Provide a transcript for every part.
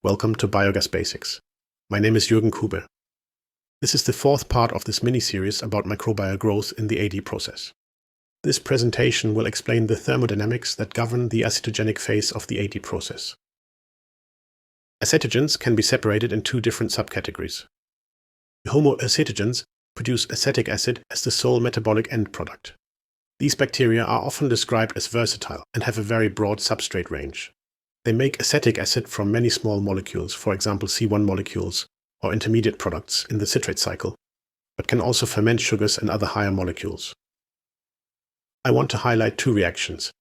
Welcome to Biogas Basics. My name is Jürgen Kube. This is the fourth part of this mini-series about microbial growth in the AD process. This presentation will explain the thermodynamics that govern the acetogenic phase of the AD process. Acetogens can be separated in two different subcategories. The Homo-acetogens produce acetic acid as the sole metabolic end product. These bacteria are often described as versatile and have a very broad substrate range. They make acetic acid from many small molecules, for example C1 molecules or intermediate products in the citrate cycle, but can also ferment sugars and other higher molecules. I want to highlight two reactions.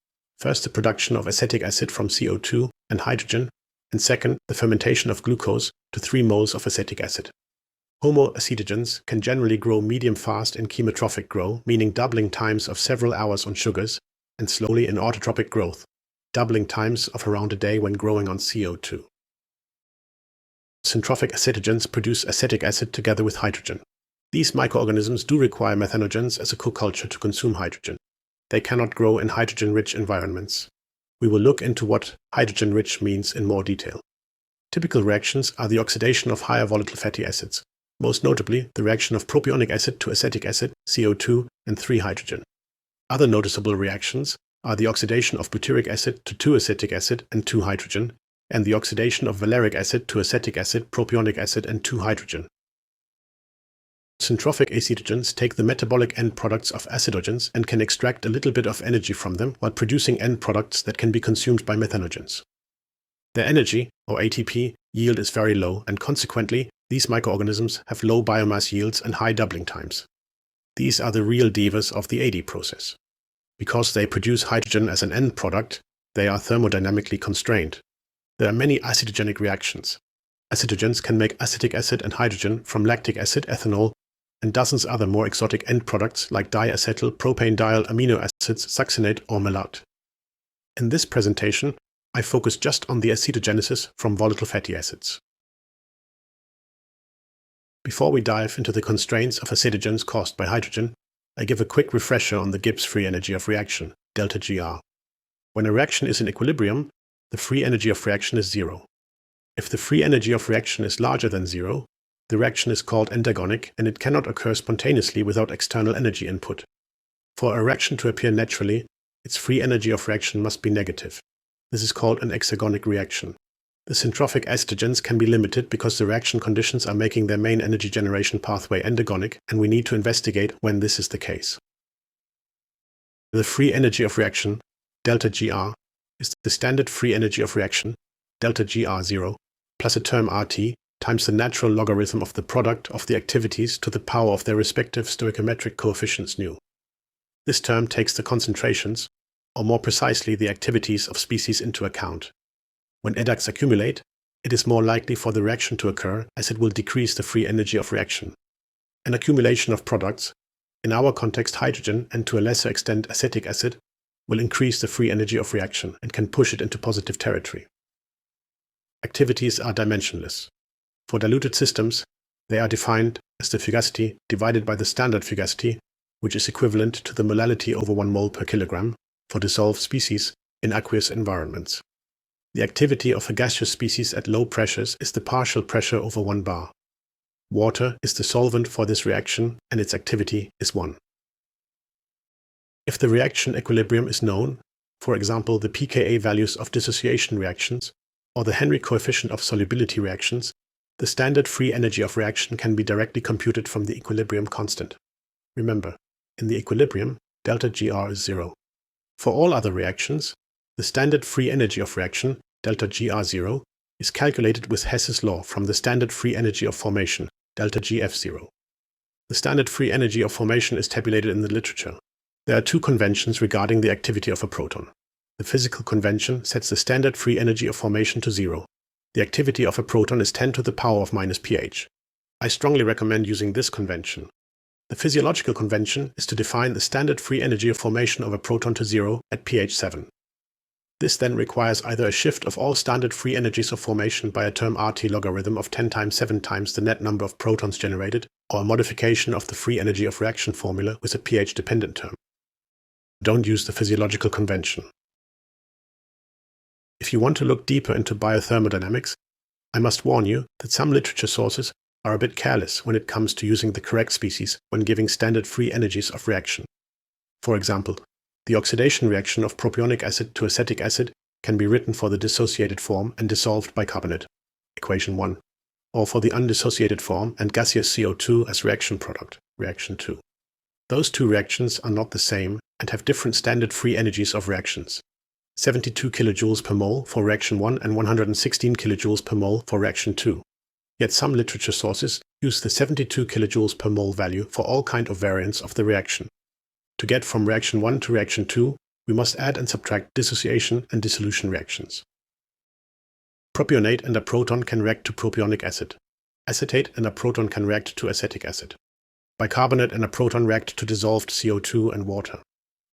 First, the production of acetic acid from CO2 and hydrogen, and second, the fermentation of glucose to 3 moles of acetic acid. Homo-acetogens can generally grow medium fast in chemotrophic growth, meaning doubling times of several hours on sugars, and slowly in autotrophic growth, doubling times of around a day when growing on CO2. Syntrophic acetogens produce acetic acid together with hydrogen. These microorganisms do require methanogens as a co-culture to consume hydrogen. They cannot grow in hydrogen-rich environments. We will look into what hydrogen-rich means in more detail. Typical reactions are the oxidation of higher volatile fatty acids, most notably the reaction of propionic acid to acetic acid, CO2, and 3-hydrogen. Other noticeable reactions are the oxidation of butyric acid to 2-acetic acid and 2-hydrogen, and the oxidation of valeric acid to acetic acid, propionic acid, and 2-hydrogen. Syntrophic acetogens take the metabolic end products of acetogens and can extract a little bit of energy from them while producing end products that can be consumed by methanogens. Their energy, or ATP, yield is very low, and consequently, these microorganisms have low biomass yields and high doubling times. These are the real divas of the AD process. Because they produce hydrogen as an end product, they are thermodynamically constrained. There are many acetogenic reactions. Acetogens can make acetic acid and hydrogen from lactic acid, ethanol, and dozens other more exotic end products like diacetyl, propanediol, amino acids, succinate, or malate. In this presentation, I focus just on the acetogenesis from volatile fatty acids. Before we dive into the constraints of acetogens caused by hydrogen, I give a quick refresher on the Gibbs free energy of reaction, delta GR. When a reaction is in equilibrium, the free energy of reaction is 0. If the free energy of reaction is larger than 0, the reaction is called endergonic and it cannot occur spontaneously without external energy input. For a reaction to appear naturally, its free energy of reaction must be negative. This is called an exergonic reaction. The syntrophic acetogens can be limited because the reaction conditions are making their main energy generation pathway endergonic, and we need to investigate when this is the case. The free energy of reaction, delta GR, is the standard free energy of reaction, delta GR0, plus a term RT times the natural logarithm of the product of the activities to the power of their respective stoichiometric coefficients nu. This term takes the concentrations, or more precisely the activities of species into account. When adducts accumulate, it is more likely for the reaction to occur as it will decrease the free energy of reaction. An accumulation of products, in our context hydrogen and to a lesser extent acetic acid, will increase the free energy of reaction and can push it into positive territory. Activities are dimensionless. For diluted systems, they are defined as the fugacity divided by the standard fugacity, which is equivalent to the molality over 1 mole per kilogram for dissolved species in aqueous environments. The activity of a gaseous species at low pressures is the partial pressure over 1 bar. Water is the solvent for this reaction and its activity is 1. If the reaction equilibrium is known, for example the pKa values of dissociation reactions or the Henry coefficient of solubility reactions, the standard free energy of reaction can be directly computed from the equilibrium constant. Remember, in the equilibrium, delta GR is 0. For all other reactions, the standard free energy of reaction, delta GR0, is calculated with Hess's law from the standard free energy of formation, delta GF0. The standard free energy of formation is tabulated in the literature. There are two conventions regarding the activity of a proton. The physical convention sets the standard free energy of formation to 0. The activity of a proton is 10 to the power of minus pH. I strongly recommend using this convention. The physiological convention is to define the standard free energy of formation of a proton to 0 at pH 7. This then requires either a shift of all standard free energies of formation by a term RT logarithm of 10 times 7 times the net number of protons generated, or a modification of the free energy of reaction formula with a pH-dependent term. Don't use the physiological convention. If you want to look deeper into biothermodynamics, I must warn you that some literature sources are a bit careless when it comes to using the correct species when giving standard free energies of reaction. For example, the oxidation reaction of propionic acid to acetic acid can be written for the dissociated form and dissolved bicarbonate, equation 1, or for the undissociated form and gaseous CO2 as reaction product, reaction 2. Those two reactions are not the same and have different standard free energies of reactions. 72 kilojoules per mole for reaction 1 and 116 kilojoules per mole for reaction 2. Yet some literature sources use the 72 kilojoules per mole value for all kind of variants of the reaction. To get from reaction 1 to reaction 2, we must add and subtract dissociation and dissolution reactions. Propionate and a proton can react to propionic acid. Acetate and a proton can react to acetic acid. Bicarbonate and a proton react to dissolved CO2 and water.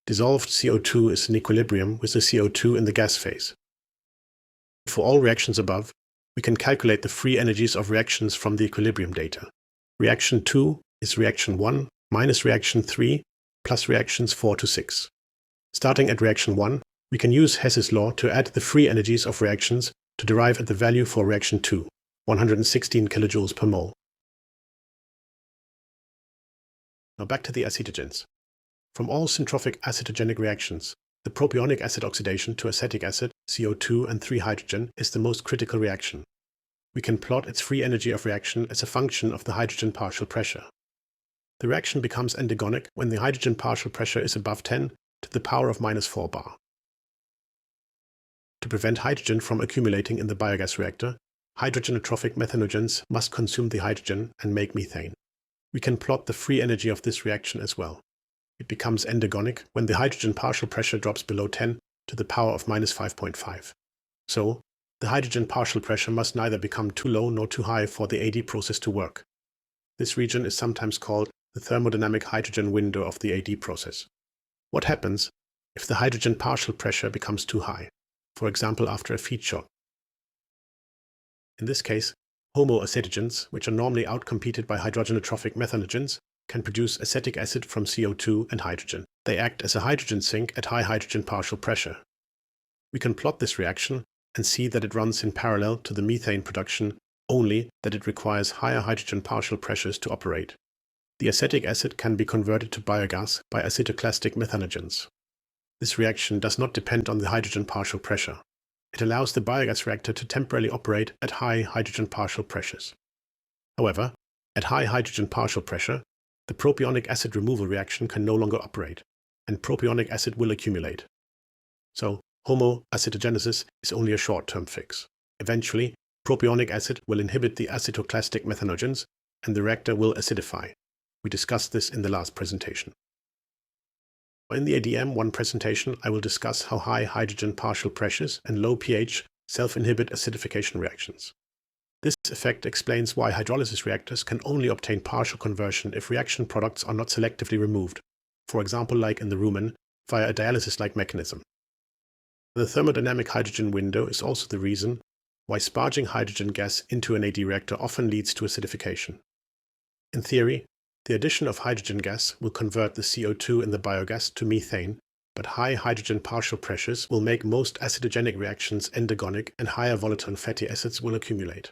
Dissolved CO2 is in equilibrium with the CO2 in the gas phase. For all reactions above, we can calculate the free energies of reactions from the equilibrium data. Reaction 2 is reaction 1 minus reaction 3 plus reactions 4 to 6. Starting at reaction 1, we can use Hess's law to add the free energies of reactions to derive at the value for reaction 2, 116 kilojoules per mole. Now back to the acetogens. From all syntrophic acetogenic reactions, the propionic acid oxidation to acetic acid, CO2 and 3 hydrogen is the most critical reaction. We can plot its free energy of reaction as a function of the hydrogen partial pressure. The reaction becomes endergonic when the hydrogen partial pressure is above 10 to the power of minus 4 bar. To prevent hydrogen from accumulating in the biogas reactor, hydrogenotrophic methanogens must consume the hydrogen and make methane. We can plot the free energy of this reaction as well. It becomes endergonic when the hydrogen partial pressure drops below 10 to the power of minus 5.5. So, the hydrogen partial pressure must neither become too low nor too high for the AD process to work. This region is sometimes called the thermodynamic H2-window of the AD process. What happens if the hydrogen partial pressure becomes too high, for example after a feed shock? In this case, Homo-acetogens, which are normally outcompeted by hydrogenotrophic methanogens, can produce acetic acid from CO2 and hydrogen. They act as a hydrogen sink at high hydrogen partial pressure. We can plot this reaction and see that it runs in parallel to the methane production, only that it requires higher hydrogen partial pressures to operate. The acetic acid can be converted to biogas by acetoclastic methanogens. This reaction does not depend on the hydrogen partial pressure. It allows the biogas reactor to temporarily operate at high hydrogen partial pressures. However, at high hydrogen partial pressure, the propionic acid removal reaction can no longer operate, and propionic acid will accumulate. So, Homo-acetogenesis is only a short-term fix. Eventually, propionic acid will inhibit the acetoclastic methanogens, and the reactor will acidify. We discussed this in the last presentation. In the ADM1 presentation, I will discuss how high hydrogen partial pressures and low pH self-inhibit acidification reactions. This effect explains why hydrolysis reactors can only obtain partial conversion if reaction products are not selectively removed, for example like in the rumen, via a dialysis-like mechanism. The thermodynamic hydrogen window is also the reason why sparging hydrogen gas into an AD reactor often leads to acidification. In theory, the addition of hydrogen gas will convert the CO2 in the biogas to methane, but high hydrogen partial pressures will make most acetogenic reactions endergonic and higher volatile fatty acids will accumulate.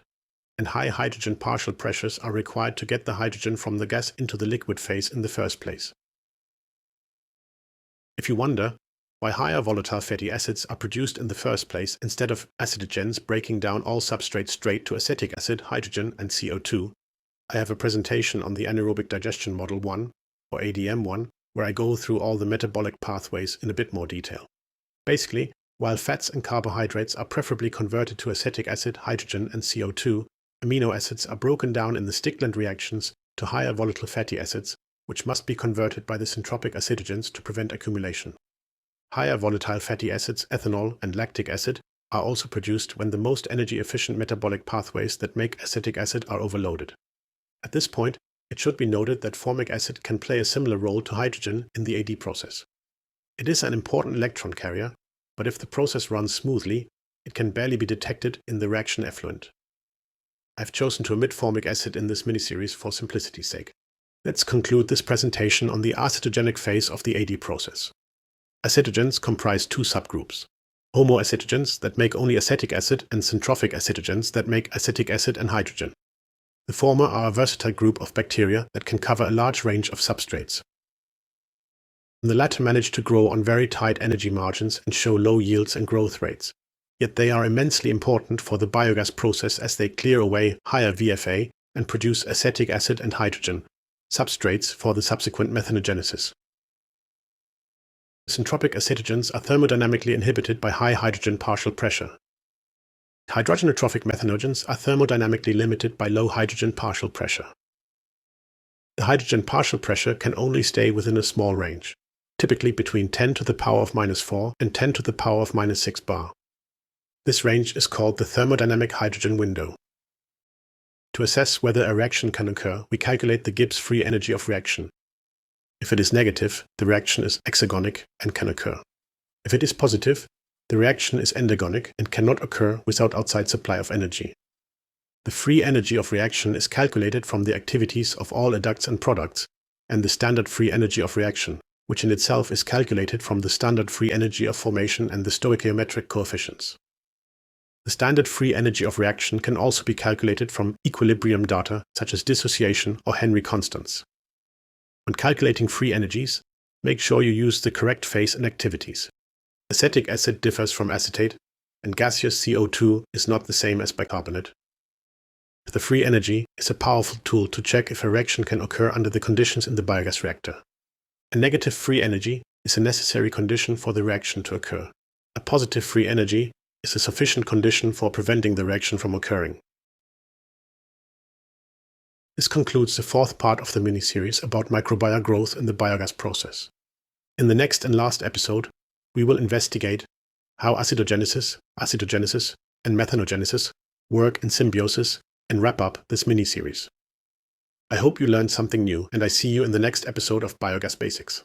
And high hydrogen partial pressures are required to get the hydrogen from the gas into the liquid phase in the first place. If you wonder why higher volatile fatty acids are produced in the first place instead of acetogens breaking down all substrates straight to acetic acid, hydrogen and CO2, I have a presentation on the anaerobic digestion model 1, or ADM1, where I go through all the metabolic pathways in a bit more detail. Basically, while fats and carbohydrates are preferably converted to acetic acid, hydrogen and CO2, amino acids are broken down in the Stickland reactions to higher volatile fatty acids, which must be converted by the syntropic acetogens to prevent accumulation. Higher volatile fatty acids, ethanol and lactic acid, are also produced when the most energy-efficient metabolic pathways that make acetic acid are overloaded. At this point, it should be noted that formic acid can play a similar role to hydrogen in the AD process. It is an important electron carrier, but if the process runs smoothly, it can barely be detected in the reaction effluent. I've chosen to omit formic acid in this miniseries for simplicity's sake. Let's conclude this presentation on the acetogenic phase of the AD process. Acetogens comprise two subgroups. Homo-acetogens that make only acetic acid and centrophic acetogens that make acetic acid and hydrogen. The former are a versatile group of bacteria that can cover a large range of substrates. The latter manage to grow on very tight energy margins and show low yields and growth rates. Yet they are immensely important for the biogas process as they clear away higher VFA and produce acetic acid and hydrogen, substrates for the subsequent methanogenesis. Centropic acetogens are thermodynamically inhibited by high hydrogen partial pressure. Hydrogenotrophic methanogens are thermodynamically limited by low hydrogen partial pressure. The hydrogen partial pressure can only stay within a small range, typically between 10 to the power of -4 and 10 to the power of -6 bar. This range is called the thermodynamic H2-window. To assess whether a reaction can occur, we calculate the Gibbs free energy of reaction. If it is negative, the reaction is exergonic and can occur. If it is positive, the reaction is endergonic and cannot occur without outside supply of energy. The free energy of reaction is calculated from the activities of all adducts and products, and the standard free energy of reaction, which in itself is calculated from the standard free energy of formation and the stoichiometric coefficients. The standard free energy of reaction can also be calculated from equilibrium data such as dissociation or Henry constants. When calculating free energies, make sure you use the correct phase and activities. Acetic acid differs from acetate, and gaseous CO2 is not the same as bicarbonate. The free energy is a powerful tool to check if a reaction can occur under the conditions in the biogas reactor. A negative free energy is a necessary condition for the reaction to occur. A positive free energy is a sufficient condition for preventing the reaction from occurring. This concludes the fourth part of the mini-series about microbial growth in the biogas process. In the next and last episode, we will investigate how acetogenesis, and methanogenesis work in symbiosis and wrap up this mini-series. I hope you learned something new, and I see you in the next episode of Biogas Basics.